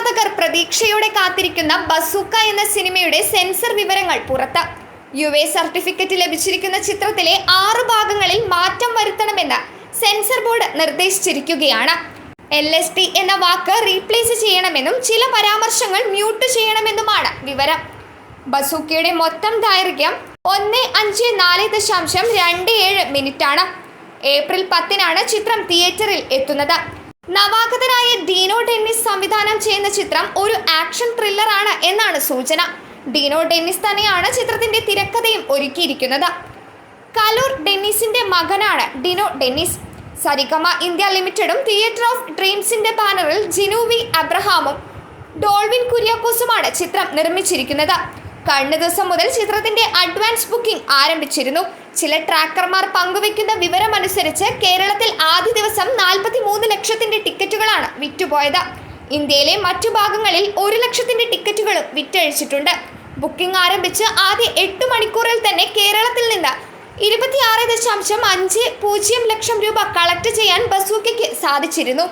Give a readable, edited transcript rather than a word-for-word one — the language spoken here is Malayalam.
ആരാധകർ പ്രതീക്ഷയോടെ കാത്തിരിക്കുന്ന ബസൂക്ക എന്ന സിനിമയുടെ സെൻസർ വിവരങ്ങൾ പുറത്ത്. സർട്ടിഫിക്കറ്റ് ലഭിച്ചിരിക്കുന്ന ചിത്രത്തിലെ 6 ഭാഗങ്ങളിൽ മാറ്റം വരുത്തണമെന്ന് സെൻസർ ബോർഡ് നിർദ്ദേശിച്ചിരിക്കുകയാണ്. LSD എന്ന വാക്ക് റീപ്ലേസ് ചെയ്യണമെന്നും ചില പരാമർശങ്ങൾ മ്യൂട്ട് ചെയ്യണമെന്നുമാണ് വിവരം. ബസൂക്കയുടെ മൊത്തം ദൈർഘ്യം 154.27 മിനിറ്റാണ്. ഏപ്രിൽ 10-നാണ് ചിത്രം തിയേറ്ററിൽ എത്തുന്നത്. നവാഗതനായ ഡീനോ ഡെന്നിസ് സംവിധാനം ചെയ്യുന്ന ചിത്രം ഒരു ആക്ഷൻ ത്രില്ലറാണ് എന്നാണ് സൂചന. ഡീനോ ഡെന്നിസ് തന്നെയാണ് ചിത്രത്തിന്റെ തിരക്കഥയും ഒരുക്കിയിരിക്കുന്നത്. കലൂർ ഡെന്നിസിന്റെ മകനാണ് ഡീനോ ഡെന്നിസ്. സരിഗമ ഇന്ത്യ ലിമിറ്റഡും തിയേറ്റർ ഓഫ് ഡ്രീംസിന്റെ ബാനറിൽ ജിനു വി അബ്രഹാമും ഡോൾവിൻ കുര്യാക്കോസുമാണ് ചിത്രം നിർമ്മിച്ചിരിക്കുന്നത്. കഴിഞ്ഞ ദിവസം മുതൽ ചിത്രത്തിന്റെ അഡ്വാൻസ് ബുക്കിംഗ് ആരംഭിച്ചിരുന്നു. ചില ട്രാക്കർമാർ പങ്കുവെക്കുന്ന വിവരമനുസരിച്ച് കേരളത്തിൽ ആദ്യ ദിവസം 43 ലക്ഷത്തിന്റെ ടിക്കറ്റുകളാണ് വിറ്റുപോയത്. ഇന്ത്യയിലെ മറ്റു ഭാഗങ്ങളിൽ 1 ലക്ഷത്തിന്റെ ടിക്കറ്റുകളും വിറ്റഴിച്ചിട്ടുണ്ട്. ബുക്കിംഗ് ആരംഭിച്ച് ആദ്യ 8 മണിക്കൂറിൽ തന്നെ കേരളത്തിൽ നിന്ന് 26.50 ലക്ഷം രൂപ കളക്ട് ചെയ്യാൻ ബസൂക്കയ്ക്ക് സാധിച്ചിരുന്നു.